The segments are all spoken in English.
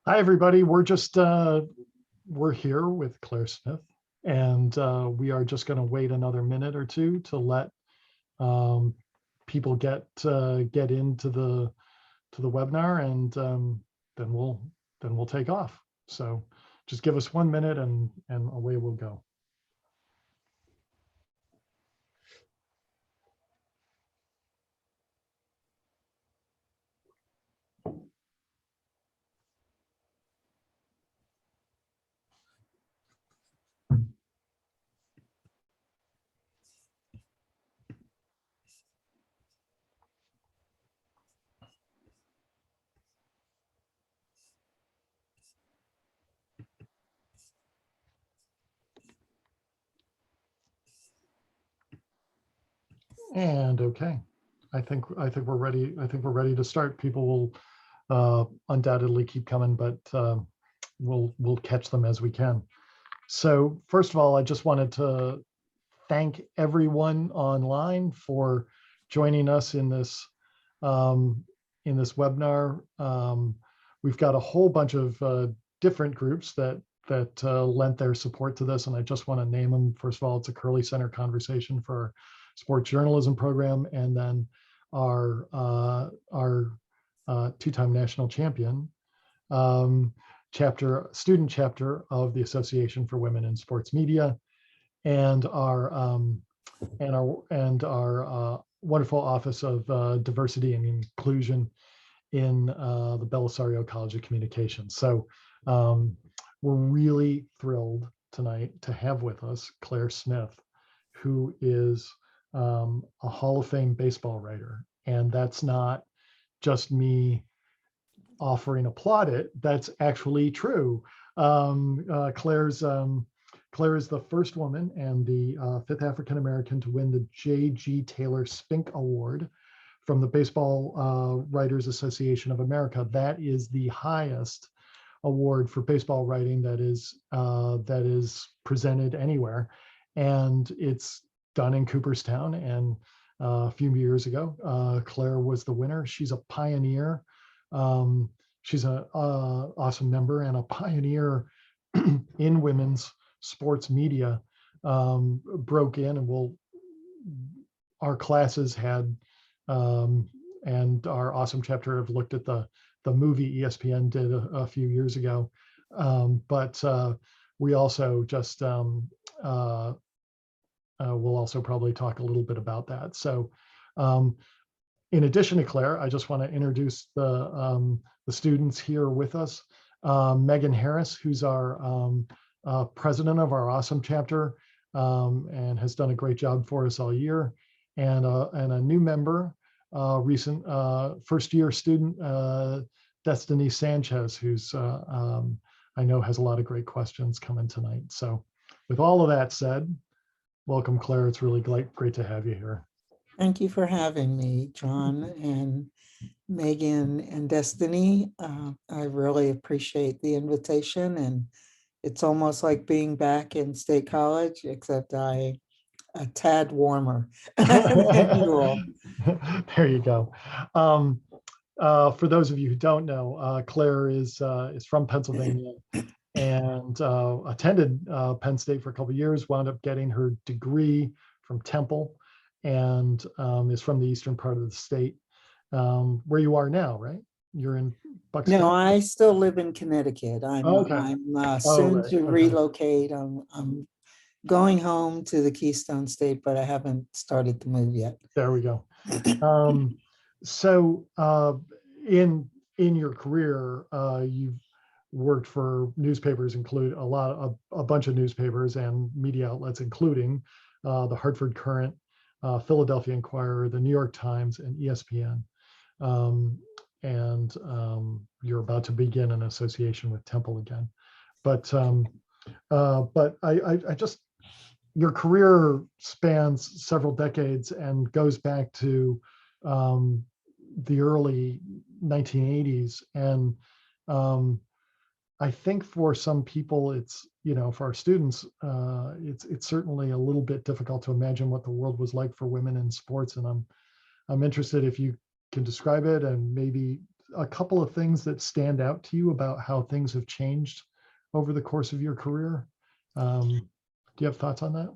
Hi, everybody. We're here with Claire Smith, and we are just going to wait another minute or two to let um, people get into the webinar, and then we'll take off. So just give us 1 minute, and away we'll go. And okay, I think we're ready. I think we're ready to start. People will undoubtedly keep coming, but we'll catch them as we can. So first of all, I just wanted to thank everyone online for joining us in this webinar. We've got a whole bunch of different groups that lent their support to this, and I just want to name them. First of all, it's a Curley Center conversation for our sports journalism program, and then our two-time national champion student chapter of the Association for Women in Sports Media, and our wonderful Office of Diversity and Inclusion in the Belisario College of Communications. So we're really thrilled tonight to have with us Claire Smith, who is a Hall of Fame baseball writer. And that's not just me offering a plaudit, that's actually true. Claire is the first woman and the fifth African American to win the J.G. Taylor Spink Award from the Baseball Writers Association of America. That is the highest award for baseball writing that is presented anywhere, and it's done in Cooperstown. And a few years ago, Claire was the winner. She's a pioneer. She's an awesome member and a pioneer in women's sports media. Broke in, and our classes had and our awesome chapter have looked at the movie ESPN did a few years ago. But we also just we'll also probably talk a little bit about that. So in addition to Claire, I just want to introduce the students here with us. Megan Harris, who's our president of our awesome chapter, and has done a great job for us all year. And a new member, recent first-year student, Destiny Sanchez, who's I know has a lot of great questions coming tonight. So with all of that said, welcome, Claire. It's really great to have you here. Thank you for having me, John and Megan and Destiny. I really appreciate the invitation, and it's almost like being back in State College, except a tad warmer than you all. There you go. For those of you who don't know, Claire is from Pennsylvania and attended Penn State for a couple of years, wound up getting her degree from Temple, and is from the eastern part of the state, where you are now, right? You're in Bucks No, County? I still live in Connecticut. Okay. I'm soon Right. to Okay. relocate. I'm going home to the Keystone State, but I haven't started the move yet. There we go. So in your career, you've worked for newspapers, include a bunch of newspapers and media outlets, including the Hartford Courant, Philadelphia Inquirer, the New York Times, and ESPN. And you're about to begin an association with Temple again. But I just, your career spans several decades and goes back to the early 1980s. And I think for some people, it's, for our students, it's certainly a little bit difficult to imagine what the world was like for women in sports. And I'm interested if you can describe it and maybe a couple of things that stand out to you about how things have changed over the course of your career? Do you have thoughts on that?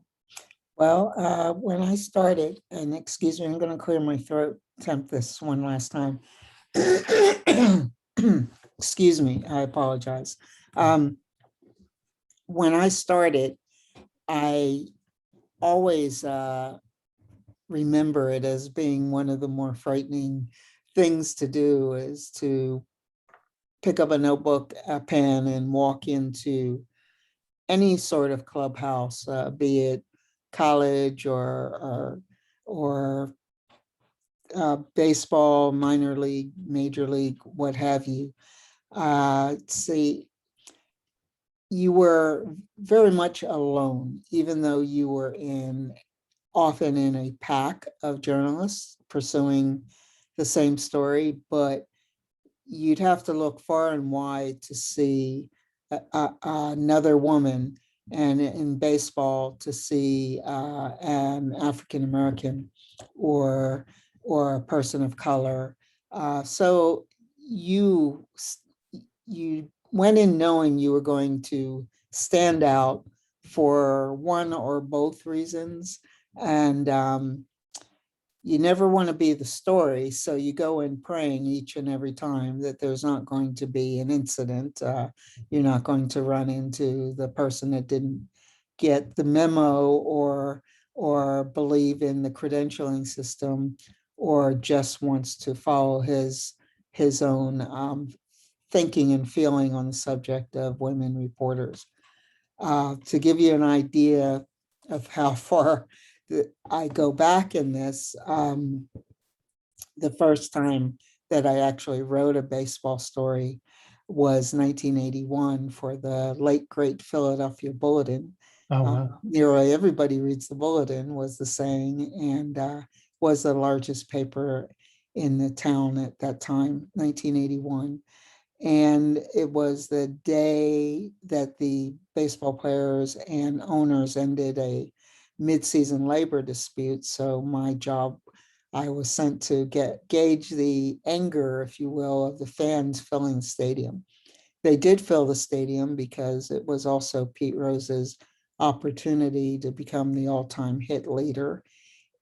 Well, when I started, and excuse me, I'm going to clear my throat, attempt this one last time. Excuse me, I apologize. When I started, I always remember it as being one of the more frightening things to do is to pick up a notebook, a pen, and walk into any sort of clubhouse, be it college or baseball, minor league, major league, what have you. See, you were very much alone, even though you were often in a pack of journalists pursuing the same story, but you'd have to look far and wide to see another woman, and in baseball to see an African American or a person of color. So you went in knowing you were going to stand out for one or both reasons, and you never want to be the story, so you go in praying each and every time that there's not going to be an incident. You're not going to run into the person that didn't get the memo or believe in the credentialing system or just wants to follow his own thinking and feeling on the subject of women reporters. To give you an idea of how far I go back in this, the first time that I actually wrote a baseball story was 1981 for the late great Philadelphia Bulletin. Oh, wow. Nearly everybody reads the Bulletin was the saying, and was the largest paper in the town at that time, 1981. And it was the day that the baseball players and owners ended a mid-season labor dispute. So my job, I was sent to gauge the anger, if you will, of the fans filling the stadium. They did fill the stadium because it was also Pete Rose's opportunity to become the all-time hit leader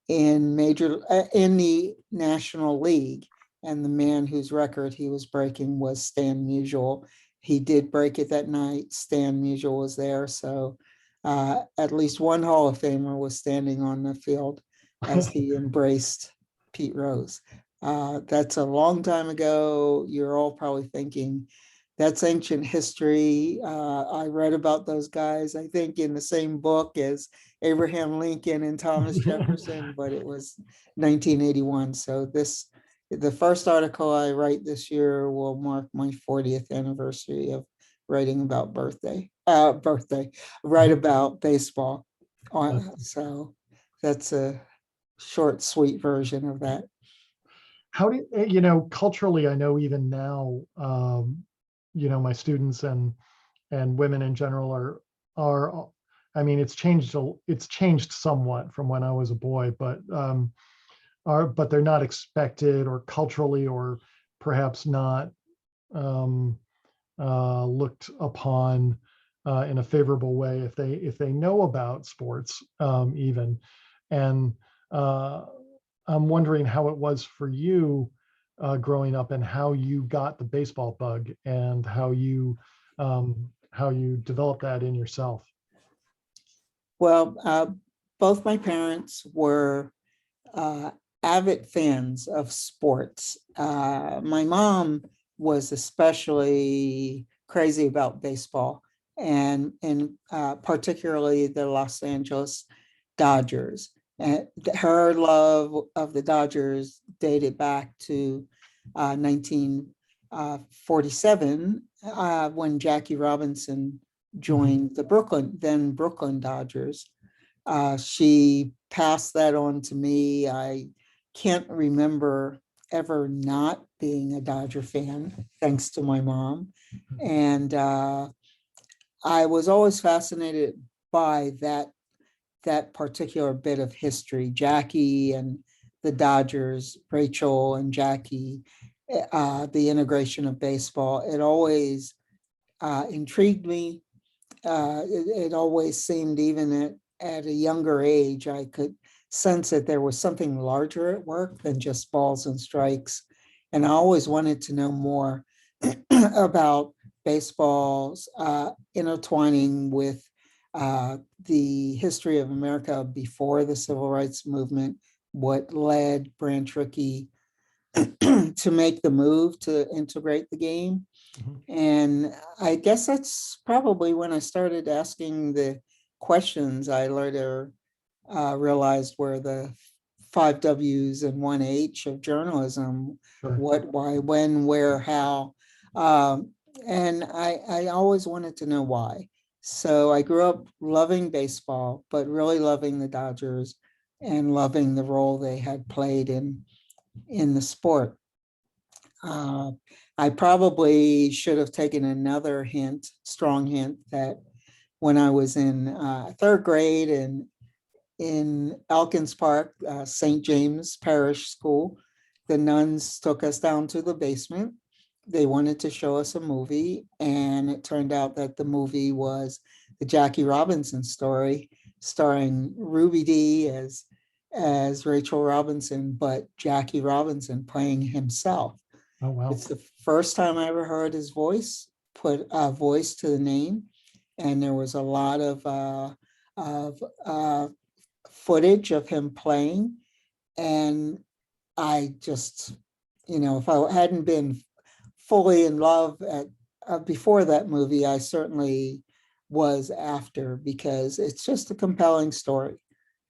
in the National League. And the man whose record he was breaking was Stan Musial. He did break it that night. Stan Musial was there. So at least one Hall of Famer was standing on the field as he embraced Pete Rose. That's a long time ago. You're all probably thinking, that's ancient history. I read about those guys, I think, in the same book as Abraham Lincoln and Thomas Jefferson, but it was 1981. So the first article I write this year will mark my 40th anniversary of writing about write about baseball. So that's a short, sweet version of that. How do culturally, I know even now, my students and women in general are I mean, it's changed somewhat from when I was a boy, but they're not expected, or culturally, or perhaps not looked upon in a favorable way if they know about sports, even. And I'm wondering how it was for you growing up, and how you got the baseball bug, and how you developed that in yourself. Well, both my parents were avid fans of sports. My mom was especially crazy about baseball, and particularly the Los Angeles Dodgers. And her love of the Dodgers dated back to 1947, when Jackie Robinson joined the Brooklyn Dodgers. She passed that on to me. I can't remember ever not being a Dodger fan, thanks to my mom. And I was always fascinated by that particular bit of history. Jackie and the Dodgers, Rachel and Jackie, the integration of baseball. It always intrigued me. It always seemed, even at a younger age, I could sense that there was something larger at work than just balls and strikes. And I always wanted to know more about baseball's intertwining with the history of America before the Civil Rights Movement, what led Branch Rickey to make the move to integrate the game. Mhm. And I guess that's probably when I started asking the questions I later realized were the 5 W's and 1 H of journalism: Sure. what, why, when, where, how. And I always wanted to know why. So I grew up loving baseball, but really loving the Dodgers and loving the role they had played in the sport. Uh, I probably should have taken another hint, strong hint, that when I was in third grade and in Elkins Park, St. James Parish School, the nuns took us down to the basement. They wanted to show us a movie, and it turned out that the movie was the Jackie Robinson story, starring Ruby Dee as Rachel Robinson, but Jackie Robinson playing himself. Oh, wow. It's the first time I ever heard his voice, put a voice to the name. And there was a lot of footage of him playing. And I just, if I hadn't been fully in love before that movie, I certainly was after, because it's just a compelling story.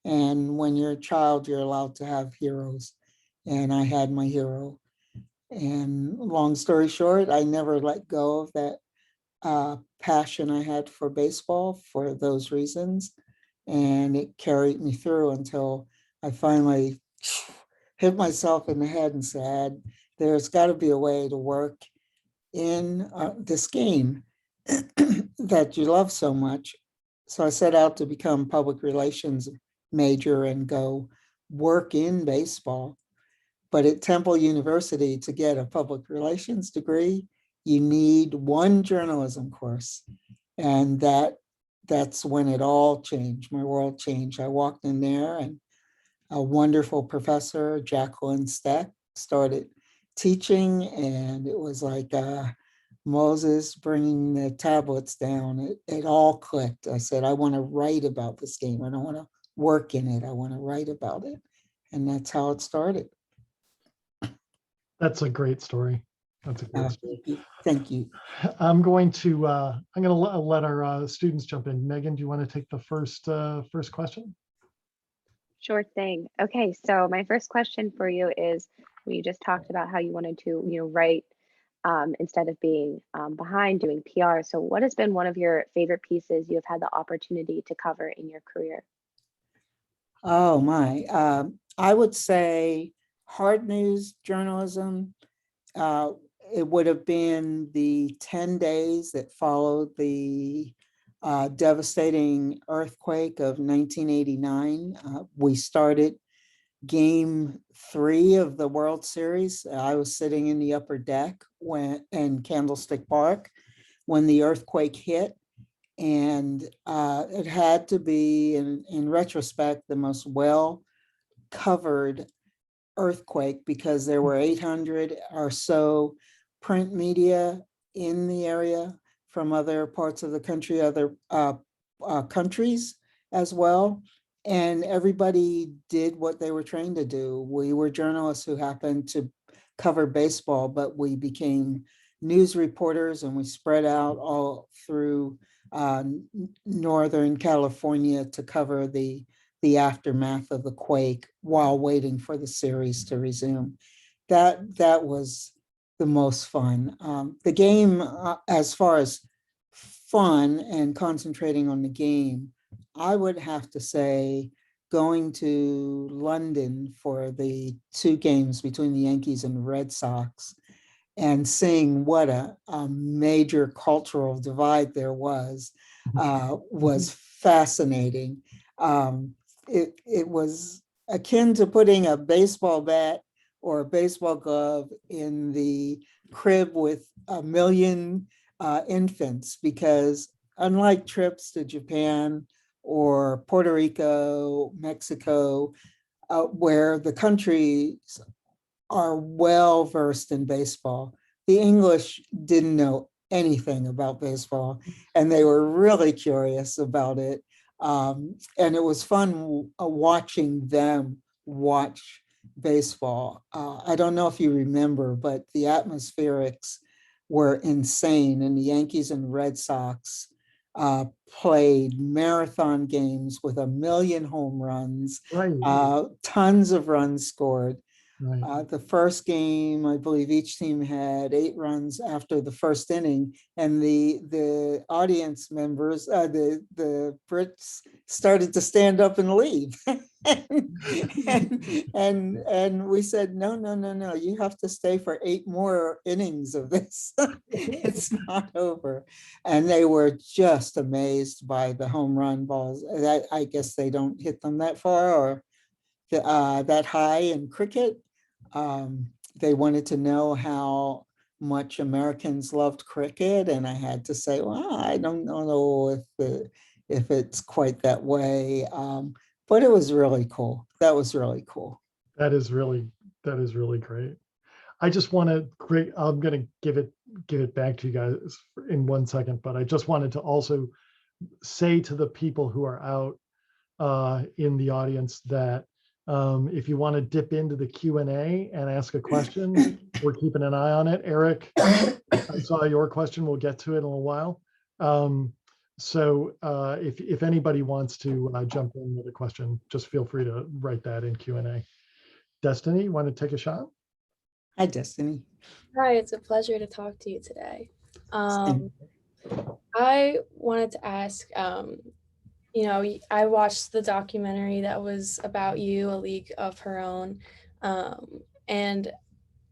And when you're a child, you're allowed to have heroes. And I had my hero. And long story short, I never let go of that passion I had for baseball for those reasons. And it carried me through until I finally hit myself in the head and said, there's got to be a way to work in this game that you love so much. So I set out to become public relations major and go work in baseball. But at Temple University, to get a public relations degree, you need one journalism course. And that's when it all changed. My world changed. I walked in there, and a wonderful professor, Jacqueline Steck, started teaching. And it was like Moses bringing the tablets down. It all clicked. I said, I want to write about this game. I don't want to work in it. I want to write about it. And that's how it started. That's a great story. That's a great story. Thank you. I'm going to let our students jump in. Megan, do you want to take the first question? Sure thing. Okay, so my first question for you is, we just talked about how you wanted to, write instead of being behind doing PR. So what has been one of your favorite pieces you have had the opportunity to cover in your career? Oh my, I would say hard news journalism. It would have been the 10 days that followed the devastating earthquake of 1989. We started game 3 of the World Series. I was sitting in the upper deck in Candlestick Park when the earthquake hit. And it had to be, in retrospect, the most well covered earthquake, because there were 800 or so print media in the area from other parts of the country, other countries as well. And everybody did what they were trained to do. We were journalists who happened to cover baseball, but we became news reporters, and we spread out all through Northern California to cover the aftermath of the quake while waiting for the series to resume. That was the most fun. The game, as far as fun and concentrating on the game, I would have to say going to London for the 2 games between the Yankees and the Red Sox, and seeing what a major cultural divide there was fascinating. It was akin to putting a baseball bat or a baseball glove in the crib with a million infants, because unlike trips to Japan or Puerto Rico, Mexico, where the countries are well versed in baseball, the English didn't know anything about baseball, and they were really curious about it. And it was fun watching them watch baseball. I don't know if you remember, but the atmospherics were insane, and the Yankees and Red Sox played marathon games with a million home runs, Right. tons of runs scored. Right. The first game, I believe each team had 8 runs after the first inning, and the audience members, the Brits, started to stand up and leave. and we said, no, you have to stay for 8 more innings of this. It's not over. And they were just amazed by the home run balls. I guess they don't hit them that far or that high in cricket. They wanted to know how much Americans loved cricket, and I had to say, well, I don't know if it's quite that way, but it was really cool. That was really cool. That is really great. I just want to I'm going to give it back to you guys in 1 second, but I just wanted to also say to the people who are out in the audience that if you want to dip into the Q&A and ask a question, we're keeping an eye on it. Eric, I saw your question. We'll get to it in a little while. So if anybody wants to jump in with a question, just feel free to write that in Q&A. Destiny, you want to take a shot? Hi, Destiny. Hi, it's a pleasure to talk to you today. Same. I wanted to ask, I watched the documentary that was about you, A League of Her Own, and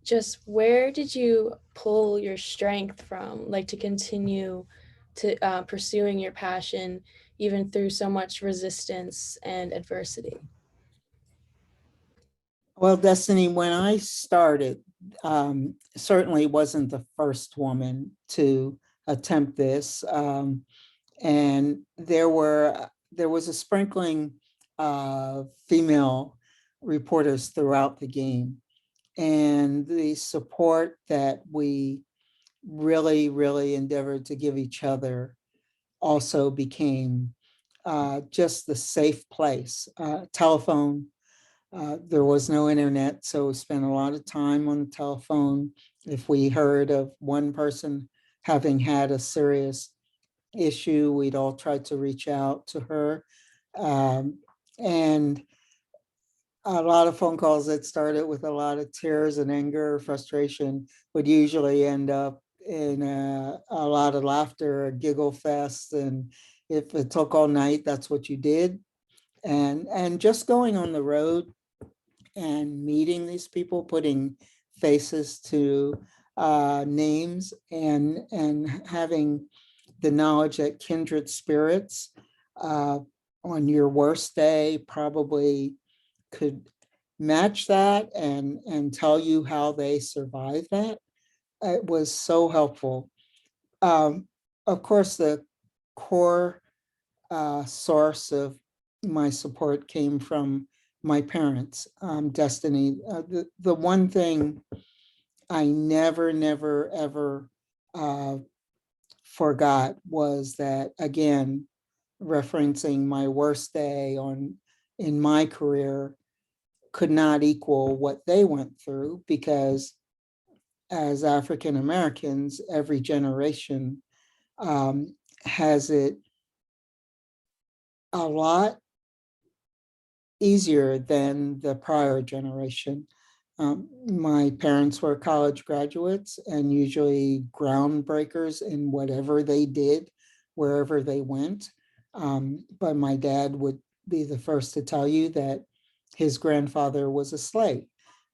just where did you pull your strength from, like to continue to pursuing your passion, even through so much resistance and adversity? Well, Destiny, when I started, certainly wasn't the first woman to attempt this. And there was a sprinkling of female reporters throughout the game. And the support that we really, really endeavored to give each other also became just the safe place. Telephone, there was no internet, so we spent a lot of time on the telephone. If we heard of one person having had a serious issue, we'd all try to reach out to her. And a lot of phone calls that started with a lot of tears and anger, frustration, would usually end up in a lot of laughter, a giggle fest. And if it took all night, that's what you did. And just going on the road and meeting these people, putting faces to names, and having the knowledge that kindred spirits on your worst day probably could match that and tell you how they survived that. It was so helpful. Of course, the core source of my support came from my parents. Destiny, the one thing I never, ever forgot was that, again, referencing my worst day in my career could not equal what they went through, because as African Americans, every generation has it a lot easier than the prior generation. My parents were college graduates and usually groundbreakers in whatever they did, wherever they went. But my dad would be the first to tell you that his grandfather was a slave,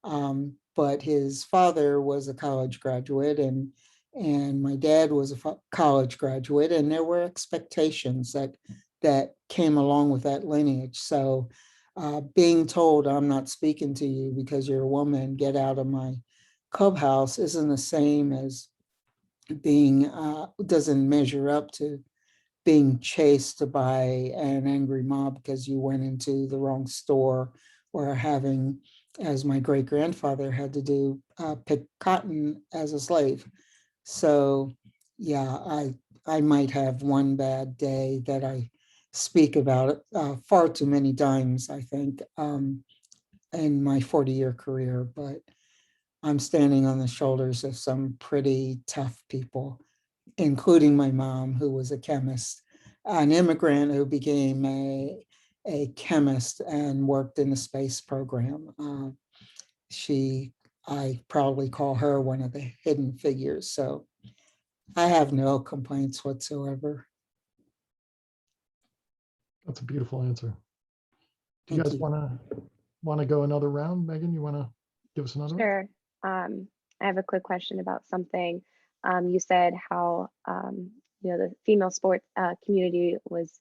but his father was a college graduate, and my dad was a college graduate, and there were expectations that came along with that lineage. So being told I'm not speaking to you because you're a woman, get out of my clubhouse, isn't the same as being, doesn't measure up to being chased by an angry mob because you went into the wrong store, or having, as my great grandfather had to do, pick cotton as a slave. So yeah, I might have one bad day that I speak about it far too many times, I think, in my 40-year career, but I'm standing on the shoulders of some pretty tough people, including my mom, who was a chemist, an immigrant who became a chemist and worked in the space program. I probably call her one of the hidden figures. So I have no complaints whatsoever. That's a beautiful answer. Do you Thank guys you. want to go another round? Megan, you want to give us another one? Sure. I have a quick question about something. You said how the female sports community was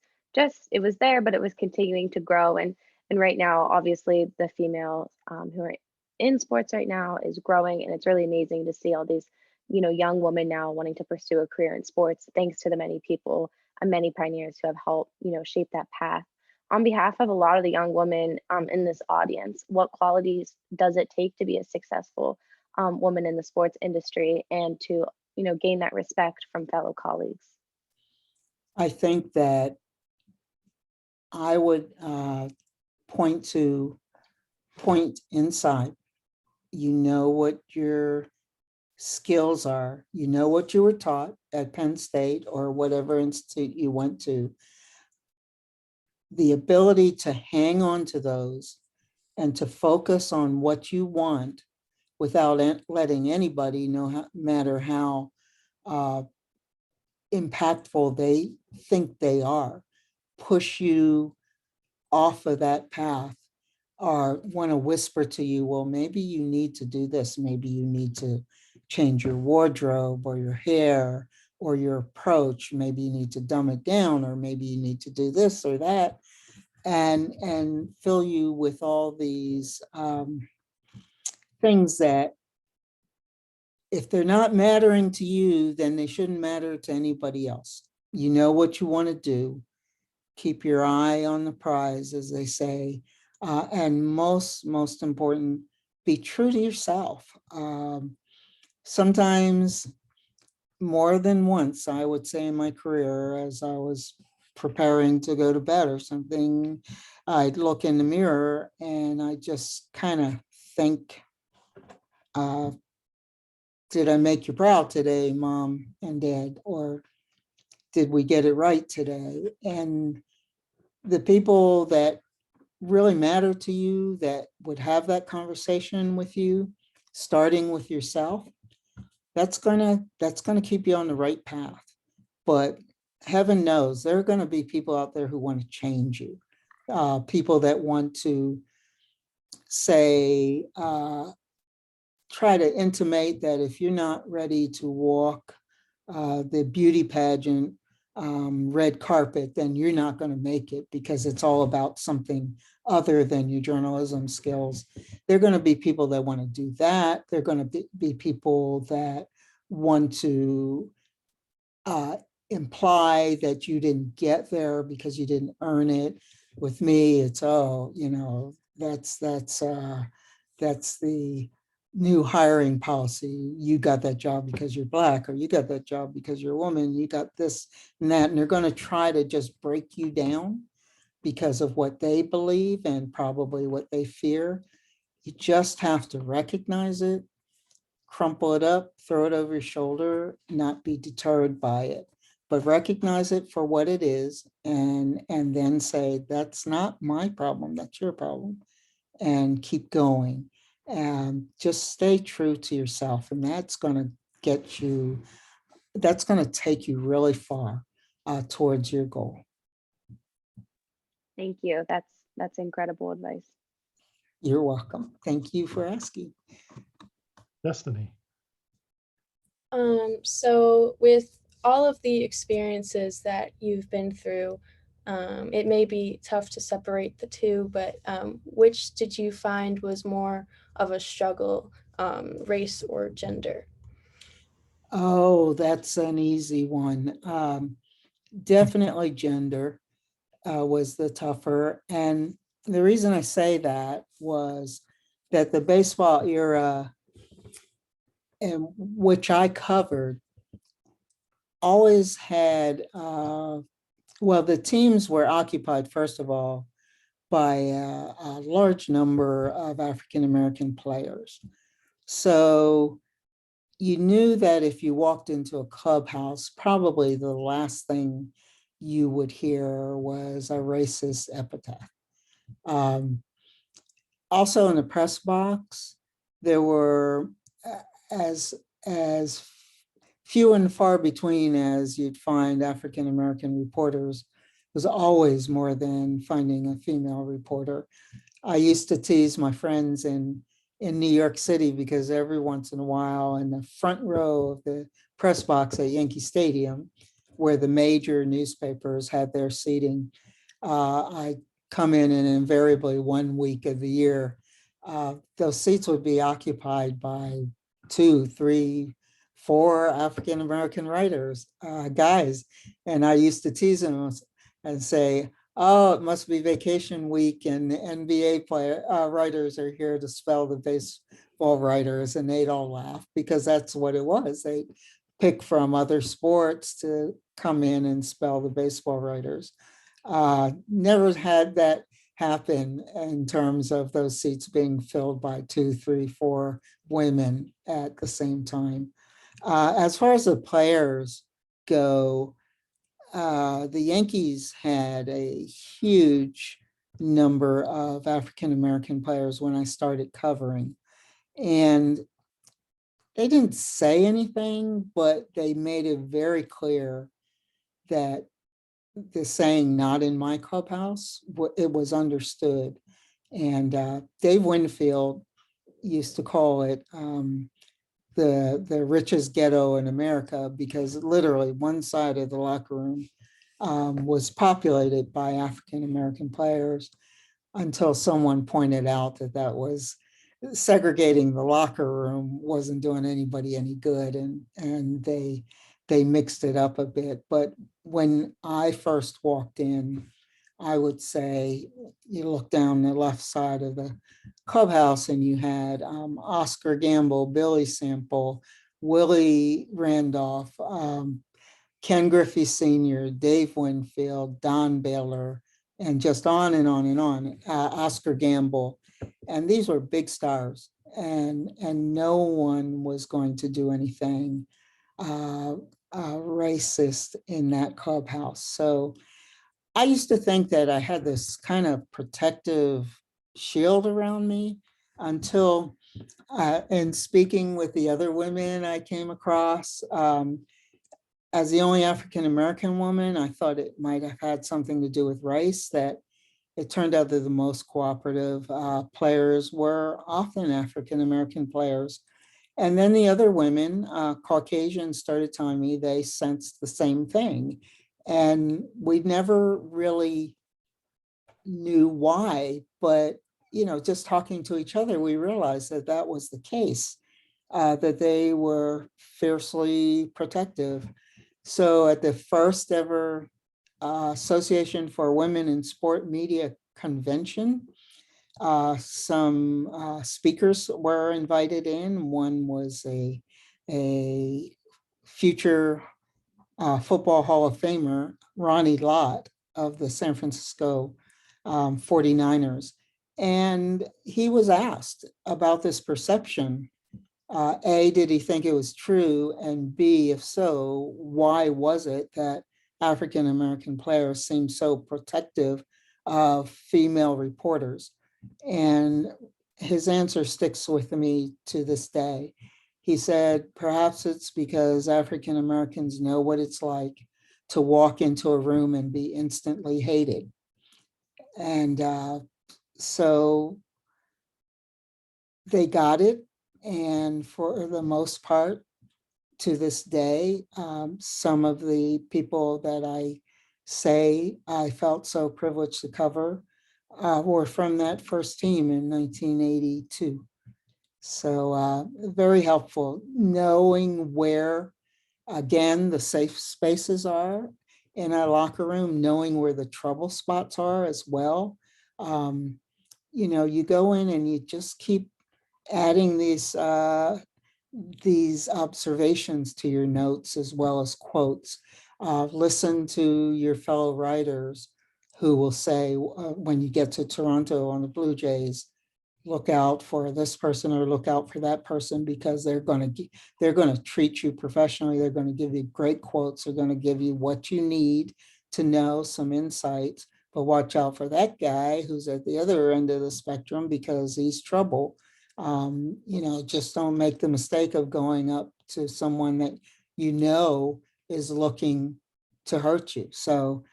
it was there, but it was continuing to grow. And right now, obviously, the female who are in sports right now is growing, and it's really amazing to see all these young women now wanting to pursue a career in sports, thanks to the many people and many pioneers who have helped shape that path. On behalf of a lot of the young women in this audience, what qualities does it take to be a successful woman in the sports industry and to gain that respect from fellow colleagues? I think that I would point inside. You know what your skills are. You know what you were taught at Penn State or whatever institute you went to. The ability to hang on to those and to focus on what you want without letting anybody know, no matter how impactful they think they are, push you off of that path, or want to whisper to you, well, maybe you need to do this. Maybe you need to change your wardrobe or your hair or your approach. Maybe you need to dumb it down, or maybe you need to do this or that, and fill you with all these things that, if they're not mattering to you, then they shouldn't matter to anybody else. You know what you want to do. Keep your eye on the prize, as they say. And most important, be true to yourself. Sometimes, more than once, I would say in my career, as I was preparing to go to bed or something, I'd look in the mirror and I just kind of think, did I make you proud today, Mom and Dad? Or did we get it right today? And the people that really matter to you, that would have that conversation with you, starting with yourself, that's gonna keep you on the right path. But heaven knows there are going to be people out there who want to change you, people that want to say, try to intimate that if you're not ready to walk the beauty pageant red carpet, then you're not going to make it, because it's all about something other than your journalism skills. There are going to be people that want to do that. There are going to be people that want to imply that you didn't get there because you didn't earn it. With me, it's, oh, that's the new hiring policy. You got that job because you're Black, or you got that job because you're a woman, you got this and that. And they're going to try to just break you down because of what they believe and probably what they fear. You just have to recognize it, crumple it up, throw it over your shoulder, not be deterred by it, but recognize it for what it is, and then say, that's not my problem, that's your problem, and keep going. And just stay true to yourself, and that's going to take you really far towards your goal. Thank you. That's incredible advice. You're welcome. Thank you for asking. Destiny. So with all of the experiences that you've been through, It may be tough to separate the two, but which did you find was more of a struggle, race or gender? Oh, that's an easy one. Definitely gender was the tougher. And the reason I say that was that the baseball era, in which I covered, always had, well, the teams were occupied, first of all, by a large number of African-American players. So you knew that if you walked into a clubhouse, probably the last thing you would hear was a racist epithet. Also in the press box, there were as few and far between as you'd find African-American reporters. It was always more than finding a female reporter. I used to tease my friends in New York City because every once in a while in the front row of the press box at Yankee Stadium, where the major newspapers had their seating, I come in and invariably 1 week of the year, those seats would be occupied by 2, 3, 4 African-American writers, guys. And I used to tease them and say, oh, it must be vacation week and the NBA writers are here to spell the baseball writers. And they'd all laugh because that's what it was. They pick from other sports to come in and spell the baseball writers. Never had that happen in terms of those seats being filled by 2, 3, 4 women at the same time. As far as the players go, the Yankees had a huge number of African-American players when I started covering. And they didn't say anything, but they made it very clear that the saying "not in my clubhouse," it was understood. And Dave Winfield used to call it the richest ghetto in America because literally one side of the locker room was populated by African-American players until someone pointed out that that was segregating the locker room wasn't doing anybody any good, and they mixed it up a bit. But when I first walked in, I would say you look down the left side of the clubhouse and you had Oscar Gamble, Billy Sample, Willie Randolph, Ken Griffey Sr., Dave Winfield, Don Baylor, and just on and on and on, Oscar Gamble. And these were big stars, and no one was going to do anything racist in that clubhouse. So I used to think that I had this kind of protective shield around me until, in speaking with the other women I came across, as the only African-American woman, I thought it might have had something to do with race, that it turned out that the most cooperative players were often African-American players. And then the other women, Caucasians, started telling me they sensed the same thing. And we never really knew why, but just talking to each other, we realized that that was the case, that they were fiercely protective. So at the first ever Association for Women in Sport Media convention, some speakers were invited in. One was a future Football Hall of Famer, Ronnie Lott of the San Francisco 49ers. And he was asked about this perception. A, did he think it was true? And B, if so, why was it that African-American players seemed so protective of female reporters? And his answer sticks with me to this day. He said, perhaps it's because African-Americans know what it's like to walk into a room and be instantly hated. And so they got it. And for the most part, to this day, some of the people that I say I felt so privileged to cover were from that first team in 1982. So very helpful knowing where, again, the safe spaces are in our locker room, knowing where the trouble spots are as well. You go in and you just keep adding these observations to your notes as well as quotes. Listen to your fellow writers who will say, when you get to Toronto on the Blue Jays, look out for this person or look out for that person, because they're going to treat you professionally. They're going to give you great quotes. They're going to give you what you need to know, some insights. But watch out for that guy who's at the other end of the spectrum, because he's trouble. Just don't make the mistake of going up to someone that is looking to hurt you. So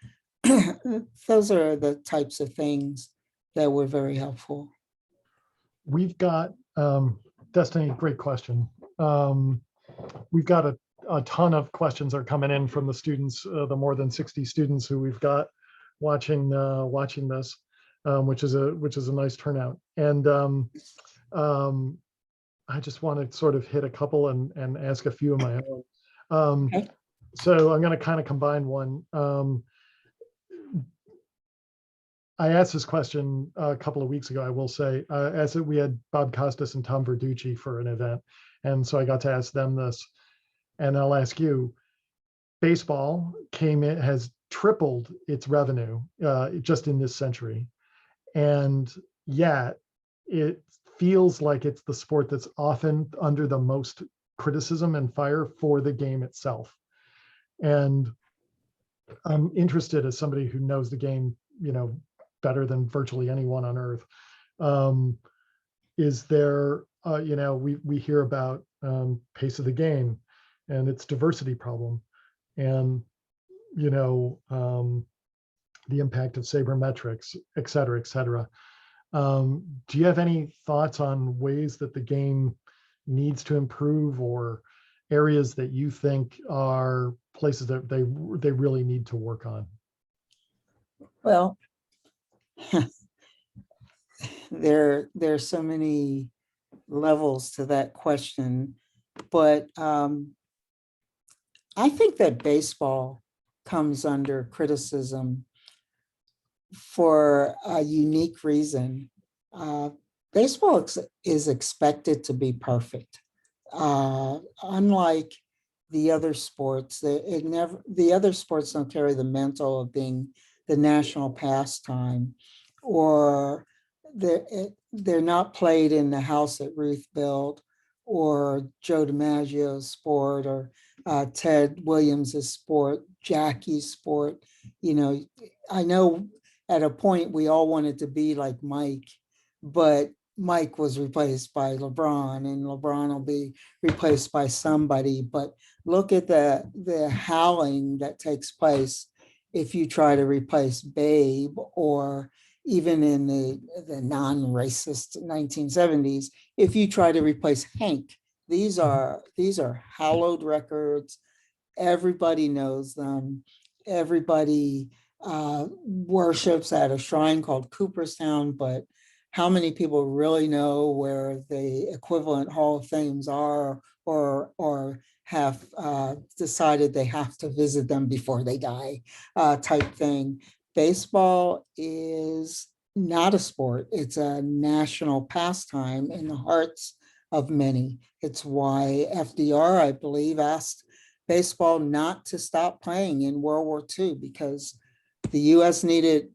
those are the types of things that were very helpful. We've got, Destiny, great question. We've got a ton of questions are coming in from the students, the more than 60 students who we've got watching this, which is a nice turnout. And I just want to sort of hit a couple and ask a few of my own. Okay. So I'm going to kind of combine one. I asked this question a couple of weeks ago, I will say, as we had Bob Costas and Tom Verducci for an event. And so I got to ask them this, and I'll ask you, baseball has tripled its revenue just in this century. And yet it feels like it's the sport that's often under the most criticism and fire for the game itself. And I'm interested, as somebody who knows the game, better than virtually anyone on earth. Is there, we hear about pace of the game and its diversity problem, and the impact of sabermetrics, et cetera, et cetera. Do you have any thoughts on ways that the game needs to improve, or areas that you think are places that they really need to work on? Well, there's so many levels to that question, but I think that baseball comes under criticism for a unique reason. Baseball is expected to be perfect. Unlike the other sports, the other sports don't carry the mantle of being the national pastime, or they're not played in the house that Ruth built, or Joe DiMaggio's sport, or Ted Williams's sport, Jackie's sport. I know at a point we all wanted to be like Mike, but Mike was replaced by LeBron, and LeBron will be replaced by somebody. But look at the howling that takes place if you try to replace Babe, or even in the non-racist 1970s, if you try to replace Hank. These are hallowed records. Everybody knows them. Everybody worships at a shrine called Cooperstown, but how many people really know where the equivalent Hall of Fames are, or have decided they have to visit them before they die, type thing? Baseball is not a sport. It's a national pastime in the hearts of many. It's why FDR, I believe, asked baseball not to stop playing in World War II, because the US needed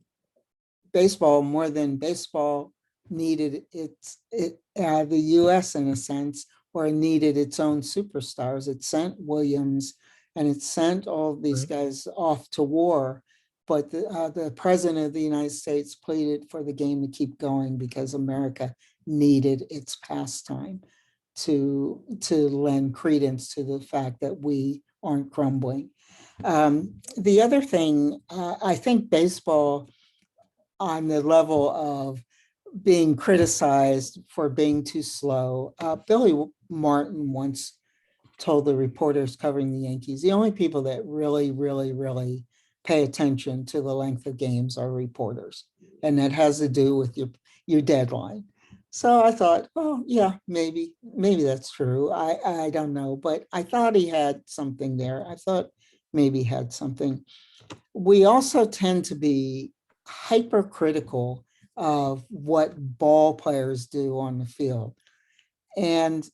baseball more than baseball needed the US, in a sense, or needed its own superstars. It sent Williams and it sent all of these guys off to war. But the president of the United States pleaded for the game to keep going because America needed its pastime to lend credence to the fact that we aren't crumbling. The other thing, I think baseball, on the level of being criticized for being too slow, Billy Martin once told the reporters covering the Yankees, the only people that really, really, really pay attention to the length of games are reporters. And that has to do with your deadline. So I thought, oh yeah, maybe that's true. I don't know, but I thought he had something there. I thought maybe he had something. We also tend to be hypercritical of what ball players do on the field. And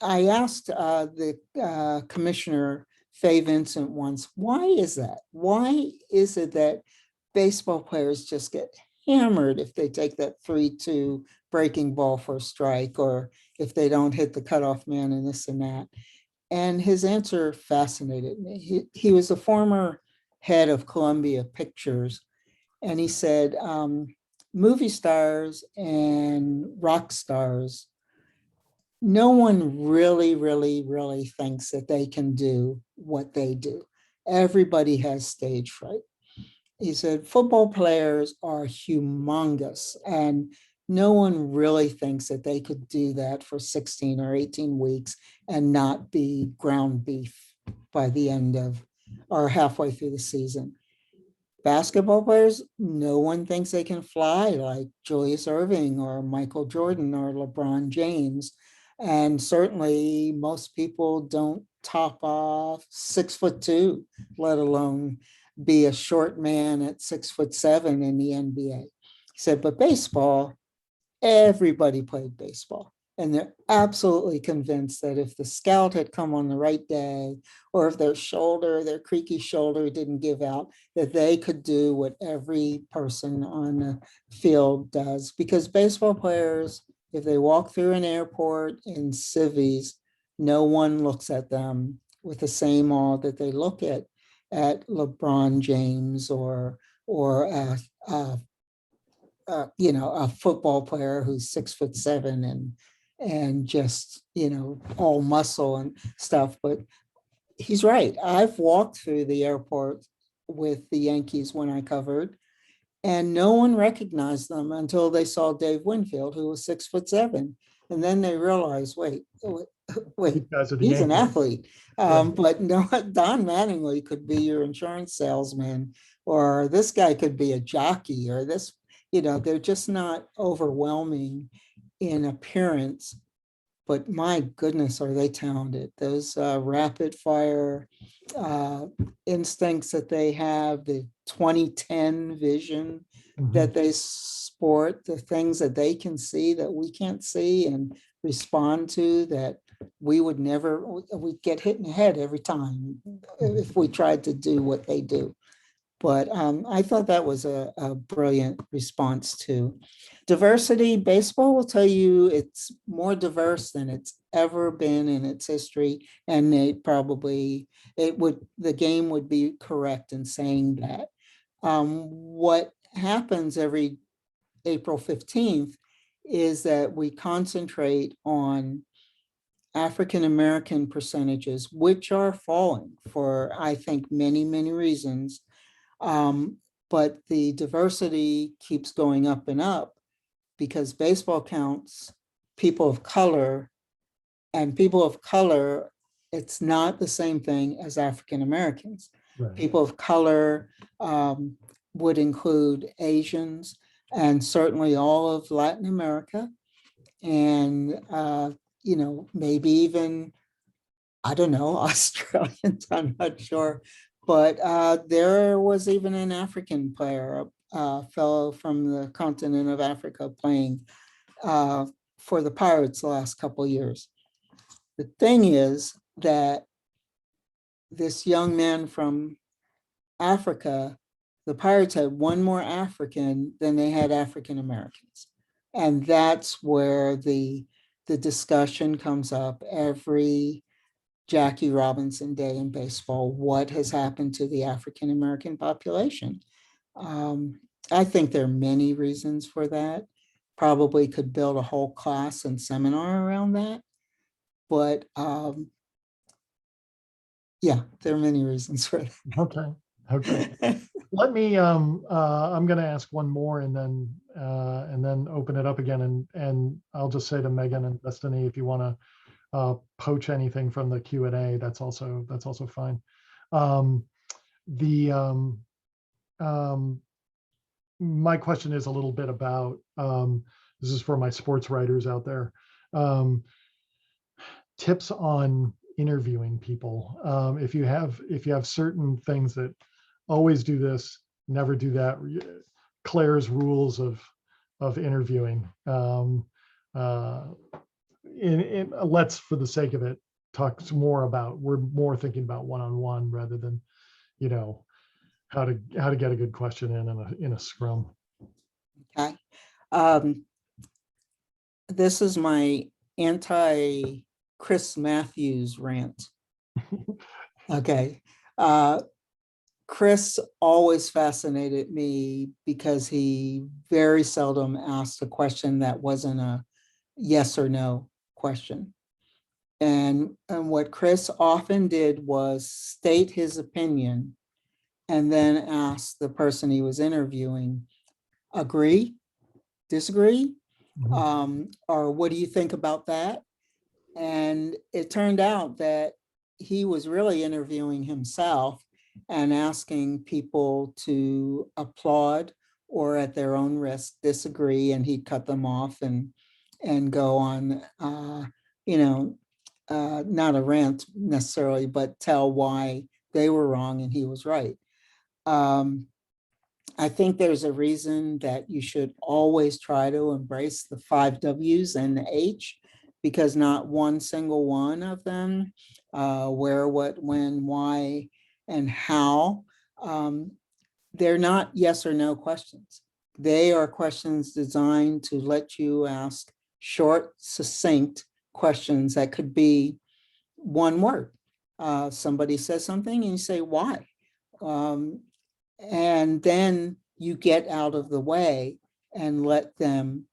I asked the commissioner, Fay Vincent, once, why is that? Why is it that baseball players just get hammered if they take that 3-2 breaking ball for a strike, or if they don't hit the cutoff man and this and that? And his answer fascinated me. He was a former head of Columbia Pictures, and he said, movie stars and rock stars, no one really thinks that they can do what they do. Everybody has stage fright. He said, football players are humongous, and no one really thinks that they could do that for 16 or 18 weeks and not be ground beef by the end of or halfway through the season. Basketball players, no one thinks they can fly like Julius Erving or Michael Jordan or LeBron James. And certainly most people don't top off 6'2", let alone be a short man at 6'7" in the NBA. He said, but baseball, everybody played baseball. And they're absolutely convinced that if the scout had come on the right day, or if their creaky shoulder didn't give out, that they could do what every person on the field does. Because baseball players, if they walk through an airport in civvies, no one looks at them with the same awe that they look at LeBron James or a football player who's 6'7" and just, all muscle and stuff. But he's right. I've walked through the airport with the Yankees when I covered, and no one recognized them until they saw Dave Winfield, who was 6'7". And then they realized, wait, he's an athlete. But no, Don Mattingly could be your insurance salesman, or this guy could be a jockey, or this, they're just not overwhelming in appearance. But my goodness, are they talented? Those rapid fire instincts that they have, the 2010 vision that they sport, the things that they can see that we can't see and respond to, that we would never, we'd get hit in the head every time if we tried to do what they do. But I thought that was a brilliant response to diversity. Baseball will tell you it's more diverse than it's ever been in its history, and the game would be correct in saying that. What happens every April 15th is that we concentrate on African-American percentages, which are falling for, I think, many reasons. But the diversity keeps going up and up because baseball counts people of color, and people of color, it's not the same thing as African Americans. Right. People of color would include Asians and certainly all of Latin America, and maybe even, I don't know, Australians, I'm not sure. But there was even an African player, a fellow from the continent of Africa, playing for the Pirates the last couple of years. The thing is that this young man from Africa, the Pirates had one more African than they had African Americans. And that's where the discussion comes up every Jackie Robinson Day in baseball. What has happened to the African American population? I think there are many reasons for that. Probably could build a whole class and seminar around that. But yeah, there are many reasons for that. Okay. Let me, I'm going to ask one more and then open it up again. And I'll just say to Megan and Destiny, if you want to poach anything from the Q&A, that's also fine. my question is a little bit about, this is for my sports writers out there, tips on interviewing people. If you have certain things that always do this, never do that, Claire's rules of interviewing. Let's, for the sake of it, talk some more about, we're more thinking about one-on-one rather than, how to get a good question in a scrum. Okay. This is my anti-Chris Matthews rant. Okay. Chris always fascinated me because he very seldom asked a question that wasn't a yes or no question. And what Chris often did was state his opinion and then ask the person he was interviewing, agree, disagree, or what do you think about that? And it turned out that he was really interviewing himself and asking people to applaud or at their own risk disagree, and he'd cut them off and go on, not a rant necessarily, but tell why they were wrong and he was right. I think there's a reason that you should always try to embrace the 5 W's and the H, because not one single one of them, where, what, when, why, and how, they're not yes or no questions. They are questions designed to let you ask short, succinct questions that could be one word. Somebody says something and you say, why? And then you get out of the way and let them,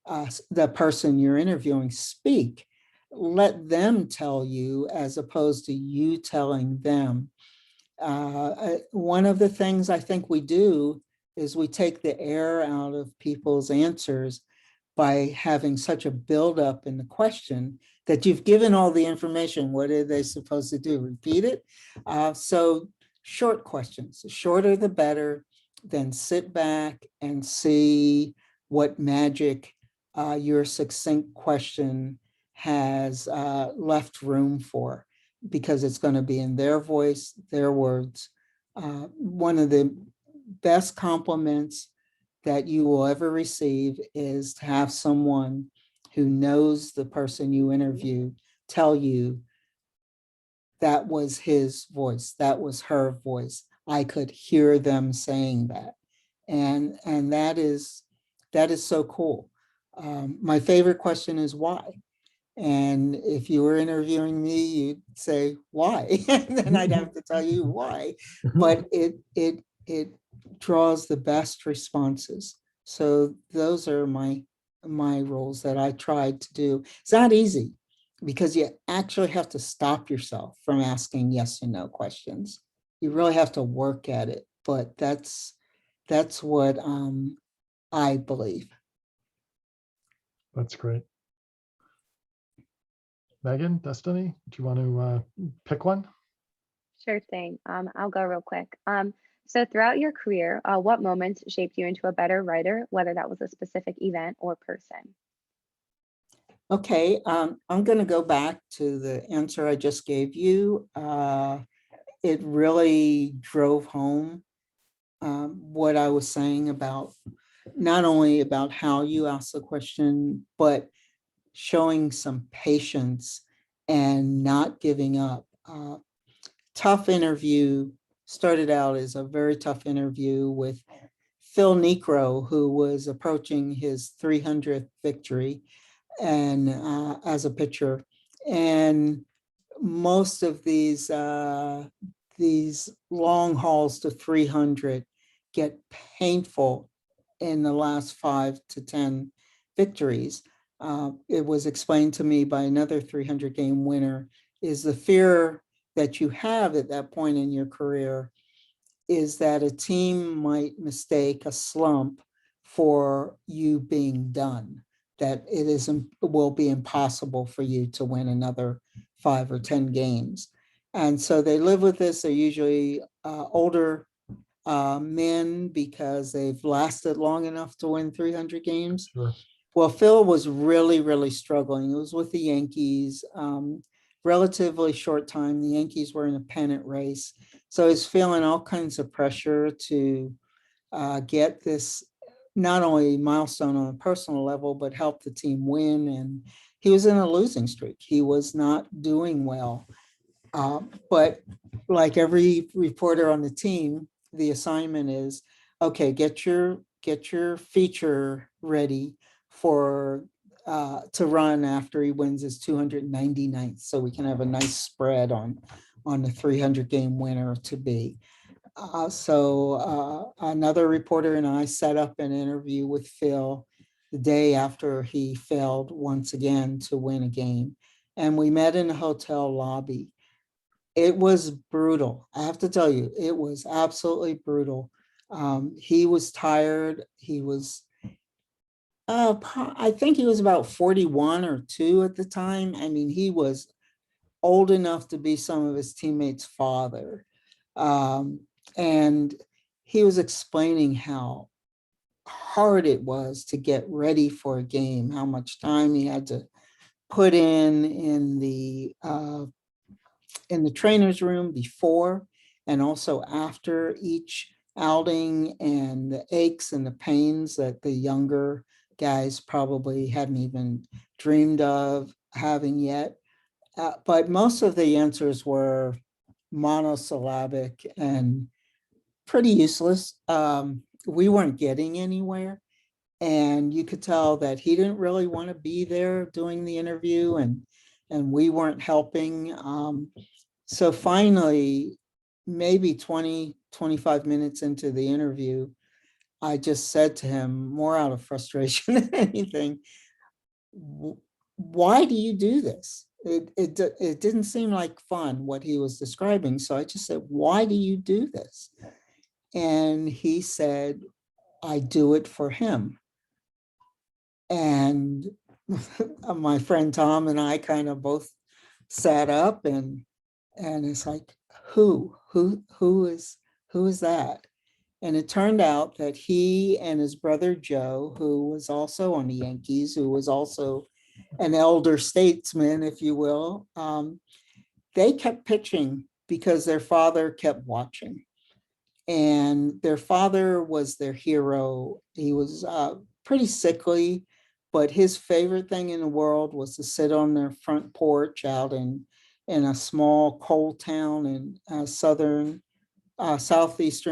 the person you're interviewing, speak. Let them tell you as opposed to you telling them. One of the things I think we do is we take the air out of people's answers by having such a buildup in the question that you've given all the information. What are they supposed to do? Repeat it? So short questions, the shorter the better. Then sit back and see what magic your succinct question has left room for, because it's going to be in their voice, their words. One of the best compliments that you will ever receive is to have someone who knows the person you interview tell you, that was his voice, that was her voice. I could hear them saying that. And that is so cool. My favorite question is why? And if you were interviewing me, you'd say, why? And then I'd have to tell you why. But it draws the best responses. So those are my rules that I tried to do. It's not easy, because you actually have to stop yourself from asking yes or no questions. You really have to work at it, but that's what I believe. That's great. Megan, Destiny, do you want to pick one? Sure thing. I'll go real quick. So throughout your career, what moments shaped you into a better writer, whether that was a specific event or person? Okay, I'm going to go back to the answer I just gave you. It really drove home what I was saying about not only about how you ask the question, but showing some patience and not giving up. Tough interview, started out as a very tough interview with Phil Necro, who was approaching his 300th victory and as a pitcher. And most of these long hauls to 300 get painful in the last 5 to 10 victories. It was explained to me by another 300 game winner, is the fear that you have at that point in your career is that a team might mistake a slump for you being done, that it will be impossible for you to win another 5 or 10 games. And so they live with this. They're usually older men because they've lasted long enough to win 300 games. Sure. Well, Phil was really, really struggling. It was with the Yankees, relatively short time. The Yankees were in a pennant race. So he's feeling all kinds of pressure to get this not only milestone on a personal level, but help the team win. And he was in a losing streak. He was not doing well. But like every reporter on the team, the assignment is, okay, get your feature ready for to run after he wins his 299th, so we can have a nice spread on the 300 game winner to be. So another reporter and I set up an interview with Phil the day after he failed once again to win a game. And we met in a hotel lobby. It was brutal. I have to tell you, it was absolutely brutal. He was tired. He was, I think he was about 41 or 2 at the time. I mean, he was old enough to be some of his teammates' father. And he was explaining how hard it was to get ready for a game, how much time he had to put in the trainer's room before and also after each outing, and the aches and the pains that the younger guys probably hadn't even dreamed of having yet. But most of the answers were monosyllabic and pretty useless. We weren't getting anywhere. And you could tell that he didn't really want to be there doing the interview, and we weren't helping. So finally, maybe 20, 25 minutes into the interview, I just said to him, more out of frustration than anything, why do you do this? It didn't seem like fun what he was describing. So I just said, why do you do this? And he said, I do it for him. And my friend Tom and I kind of both sat up, and it's like, who is that? And it turned out that he and his brother Joe, who was also on the Yankees, who was also an elder statesman, if you will, they kept pitching because their father kept watching. And their father was their hero. He was pretty sickly, but his favorite thing in the world was to sit on their front porch out in a small coal town in southeastern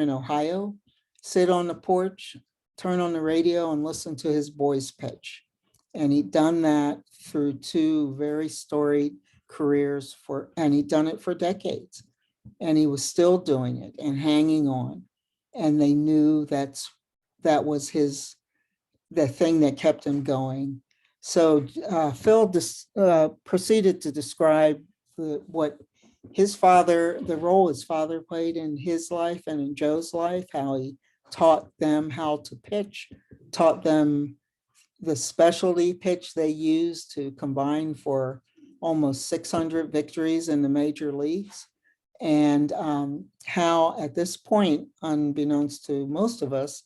Ohio, sit on the porch, turn on the radio and listen to his boys pitch. And he'd done that through 2 very storied careers and he'd done it for decades. And he was still doing it and hanging on. And they knew that was the thing that kept him going. So Phil proceeded to describe what his father, the role his father played in his life and in Joe's life, how he taught them how to pitch, taught them the specialty pitch they used to combine for almost 600 victories in the major leagues. And how at this point, unbeknownst to most of us,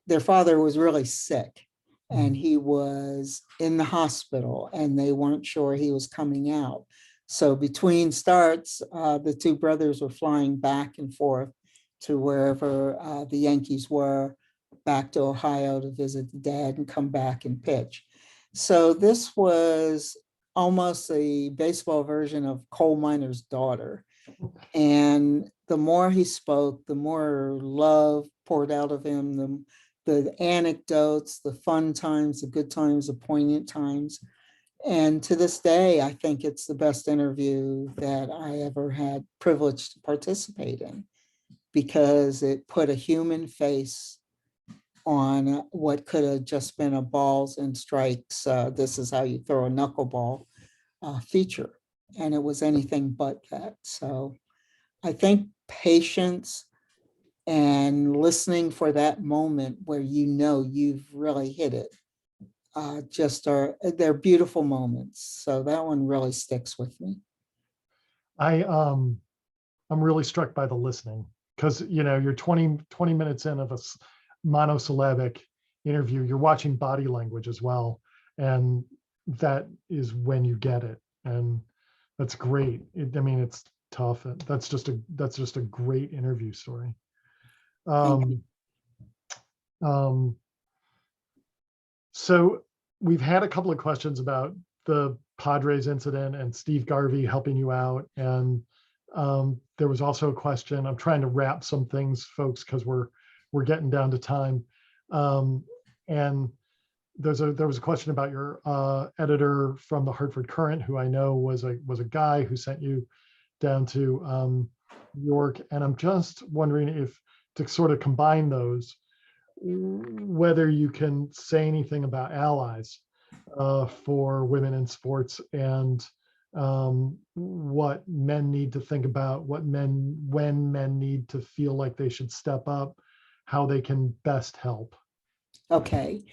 their father was really sick and he was in the hospital and they weren't sure he was coming out. So between starts, the 2 brothers were flying back and forth to wherever the Yankees were, back to Ohio to visit the dad and come back and pitch. So this was almost a baseball version of Coal Miner's Daughter. And the more he spoke, the more love poured out of him, the anecdotes, the fun times, the good times, the poignant times. And to this day, I think it's the best interview that I ever had privilege to participate in, because it put a human face on what could have just been a balls and strikes, this is how you throw a knuckleball feature. And it was anything but that. So I think patience and listening for that moment where you know you've really hit it, they're beautiful moments. So that one really sticks with me. I'm really struck by the listening because you're 20 minutes in of a monosyllabic interview, you're watching body language as well, and that is when you get it, and that's great. It's tough. That's just a great interview story. So we've had a couple of questions about the Padres incident and Steve Garvey helping you out, and there was also a question. I'm trying to wrap some things, folks, because we're getting down to time. And there was a question about your editor from the Hartford Courant, who I know was a guy who sent you down to New York, and I'm just wondering if, to sort of combine those, whether you can say anything about allies for women in sports, and what men need to think about, when men need to feel like they should step up, how they can best help. Okay.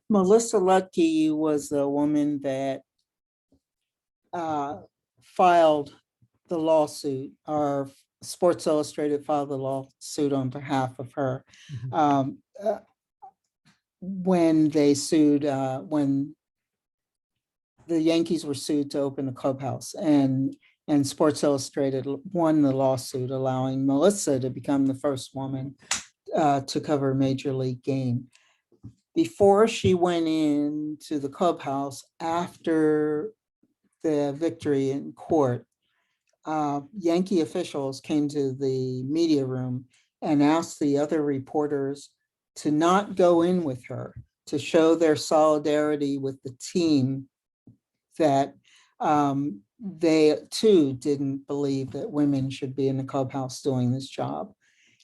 Melissa Lutke was the woman that filed the lawsuit, or Sports Illustrated filed the lawsuit on behalf of her. When they sued, when the Yankees were sued to open the clubhouse, and Sports Illustrated won the lawsuit, allowing Melissa to become the first woman to cover a major league game. Before she went into the clubhouse, after the victory in court, Yankee officials came to the media room and asked the other reporters to not go in with her, to show their solidarity with the team, that they too didn't believe that women should be in the clubhouse doing this job.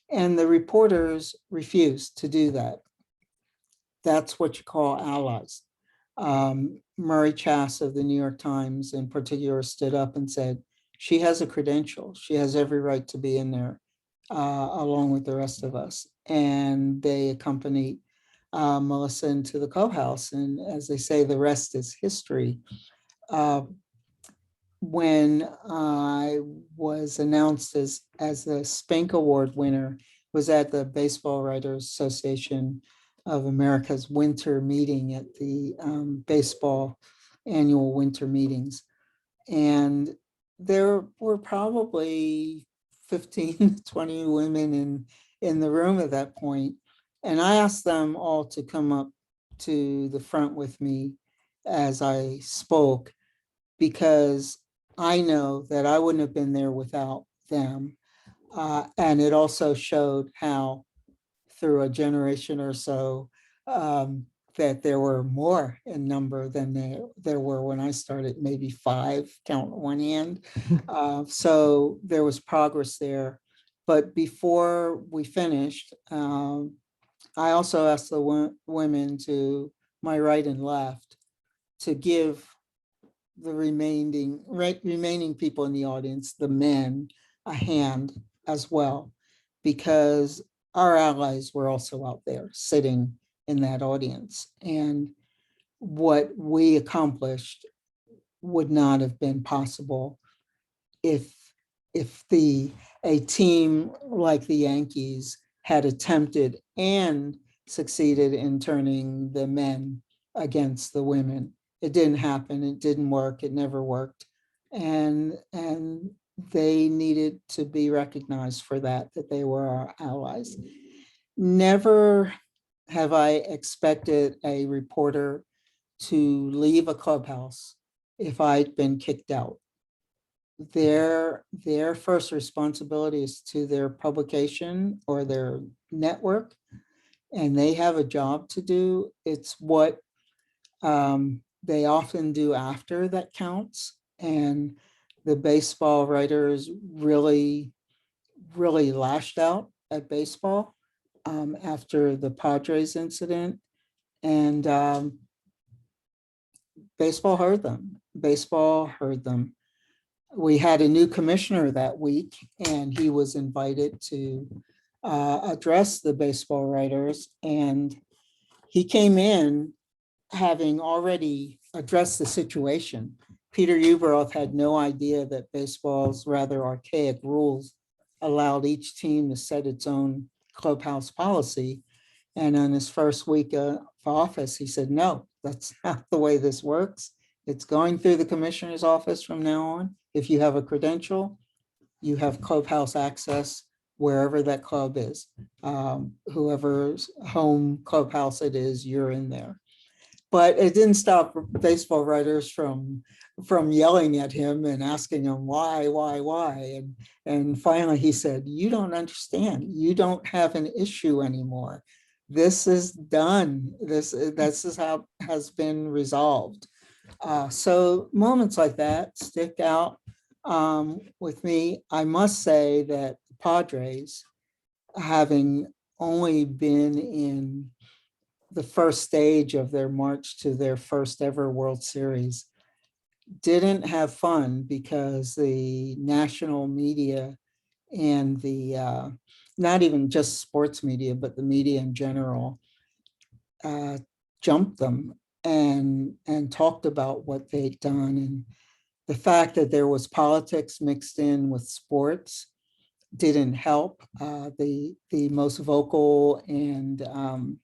And the reporters refused to do that. That's what you call allies. Murray Chass of the New York Times in particular stood up and said, she has a credential. She has every right to be in there along with the rest of us. And they accompanied Melissa into the clubhouse. And as they say, the rest is history. When I was announced as the Spank Award winner, was at the Baseball Writers Association of America's winter meeting at the baseball annual winter meetings. And there were probably 15, 20 women in the room at that point. And I asked them all to come up to the front with me as I spoke, because I know that I wouldn't have been there without them. And it also showed how through a generation or so that there were more in number than there were when I started, maybe 5, count one hand. So there was progress there. But before we finished, I also asked the women to my right and left to give the remaining people in the audience, the men, a hand as well, because our allies were also out there sitting in that audience. And what we accomplished would not have been possible if a team like the Yankees had attempted and succeeded in turning the men against the women. It didn't happen. It didn't work. It never worked. And they needed to be recognized for that they were our allies. Never have I expected a reporter to leave a clubhouse if I'd been kicked out. Their first responsibility is to their publication or their network, and they have a job to do. It's what they often do after that counts. And the baseball writers really, really lashed out at baseball after the Padres incident. And baseball heard them. Baseball heard them. We had a new commissioner that week, and he was invited to address the baseball writers. And he came in having already addressed the situation. Peter Ueberroth had no idea that baseball's rather archaic rules allowed each team to set its own clubhouse policy. And on his first week of office, he said, no, that's not the way this works. It's going through the commissioner's office from now on. If you have a credential, you have clubhouse access wherever that club is. Whoever's home clubhouse it is, you're in there. But it didn't stop baseball writers from yelling at him and asking him why. And finally he said, you don't understand. You don't have an issue anymore. This is done. This is how it has been resolved. So moments like that stick out with me. I must say that the Padres, having only been in the first stage of their march to their first ever World Series, didn't have fun because the national media and the not even just sports media, but the media in general, jumped them and talked about what they'd done. And the fact that there was politics mixed in with sports didn't help. The most vocal and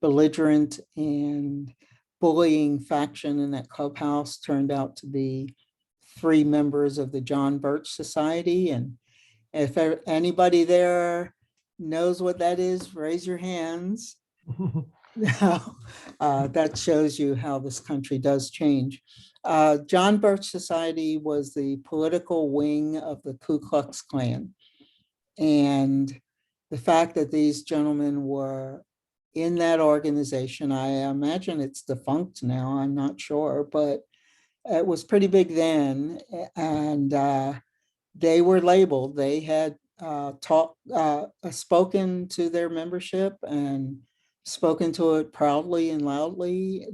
belligerent and bullying faction in that clubhouse turned out to be 3 members of the John Birch Society. And if anybody there knows what that is, raise your hands. That shows you how this country does change. John Birch Society was the political wing of the Ku Klux Klan. And the fact that these gentlemen were in that organization, I imagine it's defunct now, I'm not sure, but it was pretty big then. And they were labeled, they had spoken to their membership and spoken to it proudly and loudly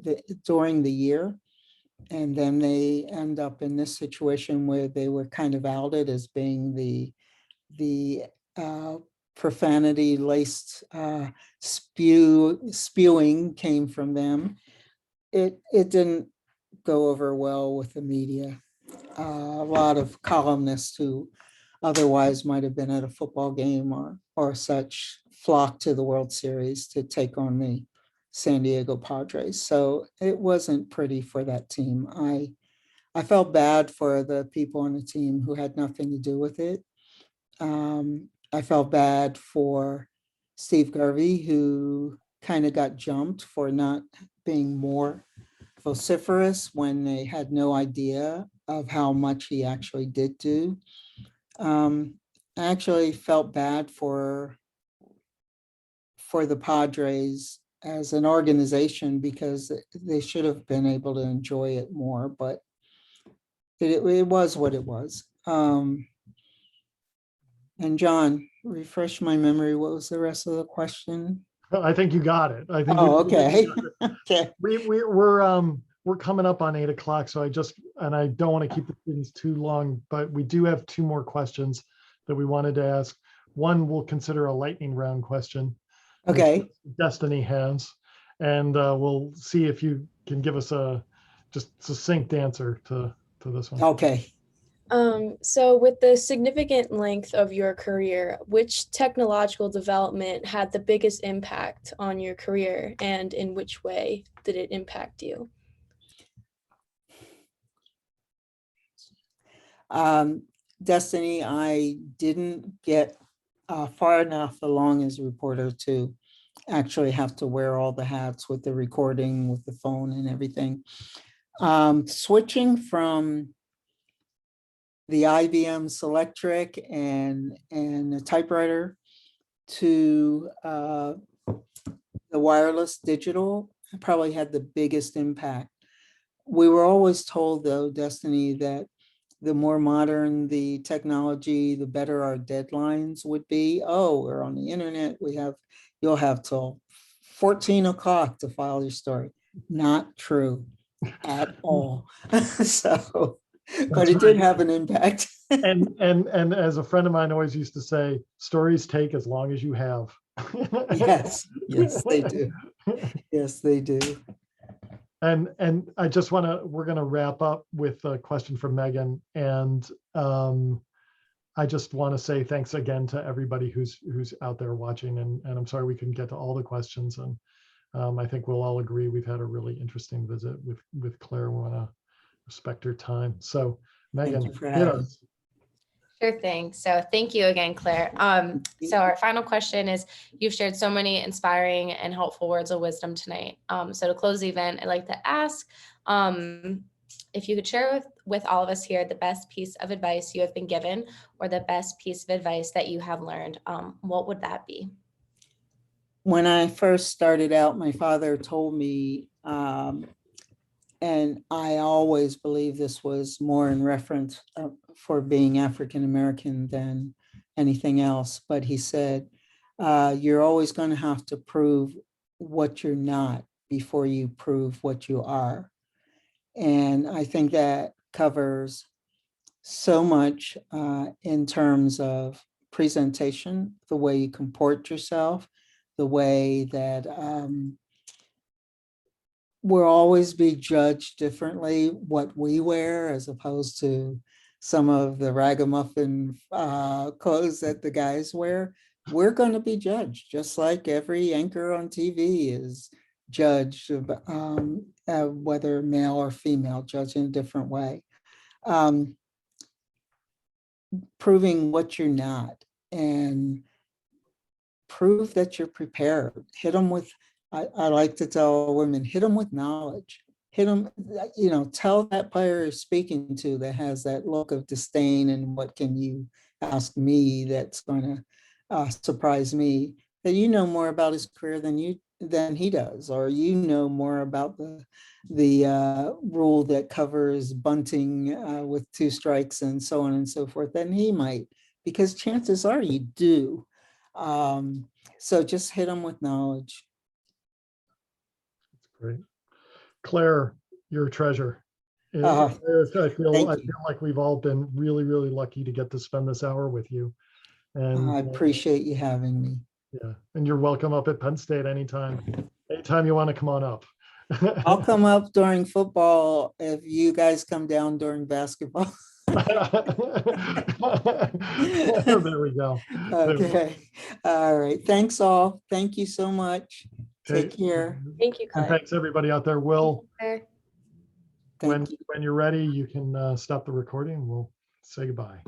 during the year. And then they end up in this situation where they were kind of outed as being the profanity laced spewing came from them. It didn't go over well with the media. A lot of columnists who otherwise might have been at a football game or such flocked to the World Series to take on the San Diego Padres. So it wasn't pretty for that team. I felt bad for the people on the team who had nothing to do with it. I felt bad for Steve Garvey, who kind of got jumped for not being more vociferous when they had no idea of how much he actually did do. I actually felt bad for the Padres as an organization because they should have been able to enjoy it more, but it was what it was. And John, refresh my memory. What was the rest of the question? I think you got it. I think. Oh, okay. Okay. We're coming up on 8 o'clock, so I don't want to keep the students too long, but we do have 2 more questions that we wanted to ask. One we'll consider a lightning round question. Okay. Destiny has, and we'll see if you can give us a just succinct answer to this one. Okay. So with the significant length of your career, which technological development had the biggest impact on your career, and in which way did it impact you? Destiny, I didn't get far enough along as a reporter to actually have to wear all the hats with the recording, with the phone and everything. Switching from the IBM Selectric and the typewriter to the wireless digital probably had the biggest impact. We were always told, though, Destiny, that the more modern the technology, the better our deadlines would be. Oh, we're on the internet. You'll have till 14 o'clock to file your story. Not true at all. So, but it did have an impact. and as a friend of mine always used to say, stories take as long as you have. Yes, they do. Yes, they do. And I we're gonna wrap up with a question from Megan, and I just want to say thanks again to everybody who's out there watching, and I'm sorry we couldn't get to all the questions. And I think we'll all agree we've had a really interesting visit with Claire. We want to respect her time. So Megan, Thank you for hit having me. us. Sure thing. So thank you again, Claire. So our final question is, you've shared so many inspiring and helpful words of wisdom tonight. So to close the event, I'd like to ask if you could share with all of us here the best piece of advice you have been given, or the best piece of advice that you have learned, what would that be? When I first started out, my father told me, and I always believe this was more in reference for being African-American than anything else, but he said, you're always going to have to prove what you're not before you prove what you are. And I think that covers so much in terms of presentation, the way you comport yourself, the way that we'll always be judged differently, what we wear as opposed to some of the ragamuffin clothes that the guys wear. We're going to be judged, just like every anchor on TV is judged, whether male or female, judged in a different way. Proving what you're not, and prove that you're prepared. Hit them with, I like to tell women, hit them with knowledge. Hit them, tell that player you're speaking to that has that look of disdain and what can you ask me that's going to surprise me, that you know more about his career than he does, or you know more about the rule that covers bunting with 2 strikes and so on and so forth than he might, because chances are you do. So just hit them with knowledge. That's great. Claire, you're a treasure. Oh, I feel thank you. like we've all been really, really lucky to get to spend this hour with you. And I appreciate you having me. yeah, and you're welcome up at Penn State anytime. Anytime you want to come on up. I'll come up during football if you guys come down during basketball. There we go. Okay. All right. Thanks all. Thank you so much. Take care. Thank you, And Claire. thanks everybody out there. Will, Claire. Thank you. when you're ready, you can stop the recording. We'll say goodbye.